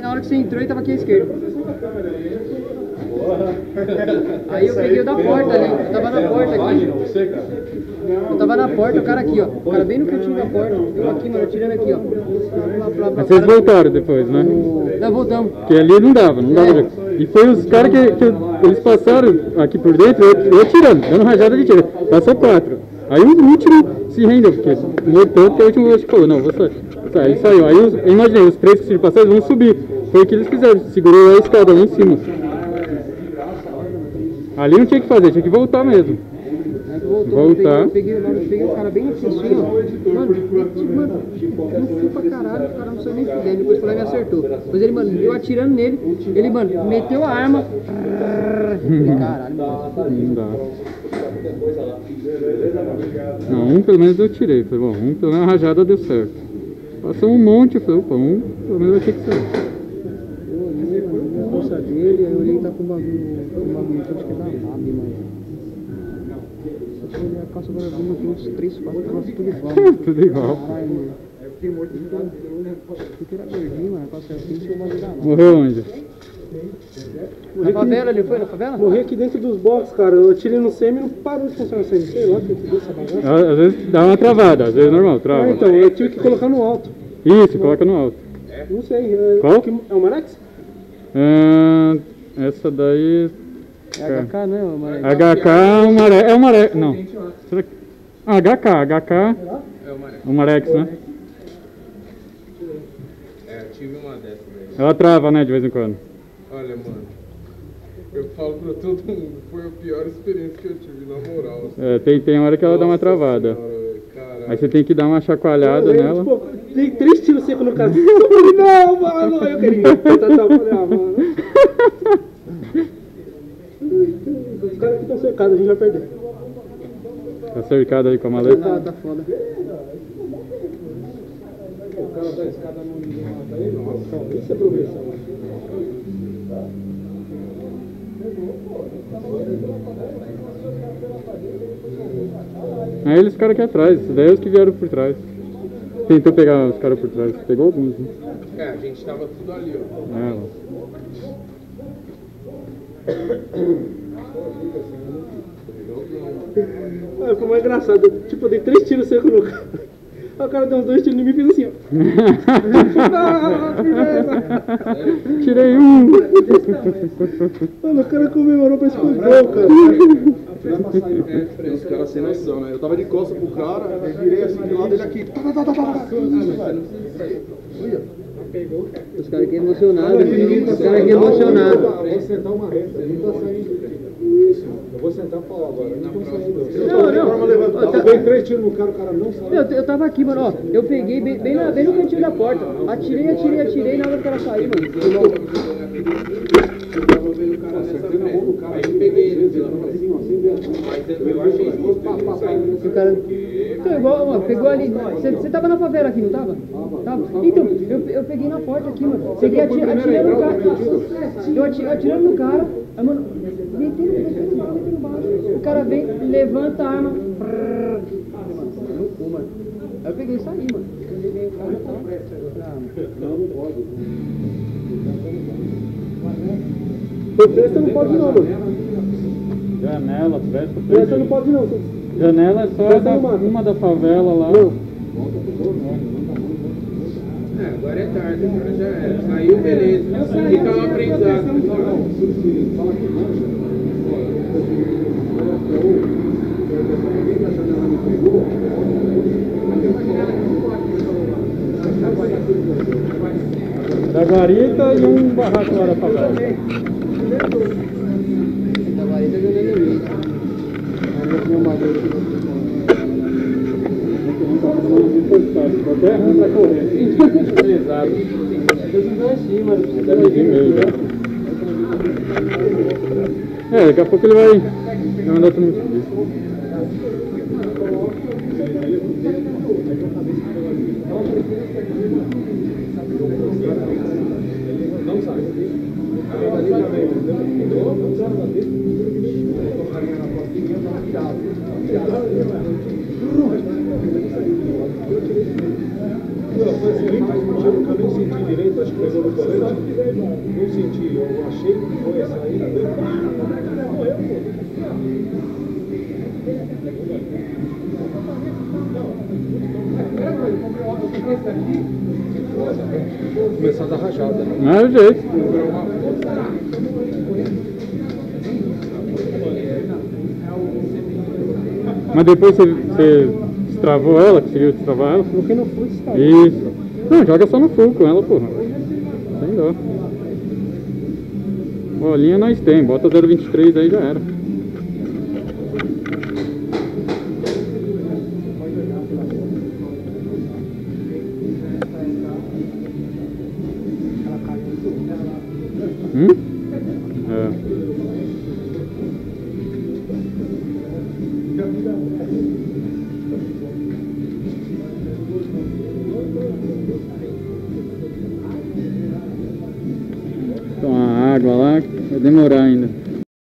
na hora que você entrou, ele tava aqui à esquerda. Aí eu peguei o da porta ali, eu tava na porta aqui. Eu tava na porta, o cara aqui, ó. O cara bem no cantinho da porta. Eu aqui, mano, atirando aqui, ó. Mas vocês voltaram depois, né? Nós voltamos. Porque ali não dava jeito. E foi os caras que eles passaram aqui por dentro, eu atirando, dando rajada de tiro. Passou 4. Aí o último se rendeu, porque mortou, porque o último acho que falou, não, vou sair. Aí saiu. Aí eu imaginei, os 3 que se passaram vão subir. Foi o que eles fizeram, segurou a escada lá em cima. Ali não tinha que fazer, tinha que voltar mesmo. Voltar. Eu peguei o cara bem aqui assim, ó. Mano, eu fui pra caralho, o cara não saiu nem fudendo. Depois foi lá e me acertou. Depois ele, mano, eu atirando nele, ele, mano, meteu a arma. Caralho, mano. Não dá. Não, um pelo menos eu tirei. Falei, bom, um pelo menos a rajada deu certo. Passou um monte, eu falei, opa, um pelo menos vai ter que sair. Eu olhei a bolsa dele, aí eu olhei que tá com um bagulho, acho que é da MAB, mano. Só que eu olhei a calça agora, tem uns 3, 4 calças tudo igual. Tudo igual. Caralho, mano. Porque era gordinho, mano, a calça assim, tinha um bagulho da MAB. Morreu onde? Na favela, ele foi na favela? Morri aqui dentro dos boxes, cara. Eu atirei no semi e não parou de funcionar o semi. Sei lá, que deu essa bagaça. Às vezes dá uma travada, às vezes é normal, trava. Então, eu tive que colocar no alto. Isso, coloca no alto. Não sei. Qual? É o Marex? Essa daí... É HK, né? HK é o Marex, não. Será que... HK é o Marex, né? É, eu tive uma dessas aí. Ela trava, né, de vez em quando. Olha, mano, eu falo pra todo mundo, foi a pior experiência que eu tive, na moral. Tem hora que ela dá uma travada. Senhora, aí você tem que dar uma chacoalhada nela. Tipo, dei 3 tiros secos no cara. Eu falei, não, mano, eu queria. Eu falei, mano. Os caras aqui estão cercados, a gente vai perder. Tá cercado aí com a maleta. Tá foda. O cara da escada não ninguém mata ele, nossa, isso é progressão. Aí eles ficaram aqui atrás, daí os que vieram por trás. Tentou pegar os caras por trás, pegou alguns, né? É, a gente tava tudo ali, ó. Foi mais engraçado. Tipo, eu dei 3 tiros secos no cara. Aí o cara deu uns 2 tiros em mim e fez assim, ó. Tirei um! Mano, o cara comemorou pra esconder, cara. Os caras sem noção, né? Eu tava de costas pro cara, eu virei assim de lado, ele aqui. Os caras aqui emocionados. Os caras aqui emocionados. Vou sentar uma reta, eu não tô saindo. Isso, eu vou sentar pra lá agora. Eu não tô saindo. Eu dei 3 tiros no cara, o cara não saiu. Eu tava aqui, mano, ó. Eu peguei bem no cantinho da porta. Atirei, na hora que ela saiu, mano. Eu tava vendo o cara nessa frente. Aí eu peguei ele pela frente. Mas eu achei isso. O cara... Então, igual, mano, pegou ali. Você tava na favela aqui, não tava? Tava. Então, eu peguei na porta aqui, mano. Peguei atirando no cara. Eu atirando no cara. Aí, mano, metendo baixo. O cara vem, levanta a arma. Mano. Aí eu peguei e saí, mano. Não pode. Festa não pode não, mano. Janela, Festa não pode não. Janela é só uma da favela lá. Não. Agora é tarde, agora já era. Saiu, beleza. Fica um aprendizado. Da guarita e um barraco lá da favela. Da guarita eu nem vi. Qualquer ruim pra correr. Pesado. Daqui a pouco ele vai mandar todo mundo subir. Eu nem senti direito, acho que pegou no colete. Começar a dar rajada. Não é o jeito. Mas depois você destravou ela, conseguiu destravar ela? Coloquei no full e tal. Isso. Não, joga só no full com ela, porra. Sem dó. Bolinha nós tem, bota 0,23 aí já era. É. Toma água lá, vai demorar ainda.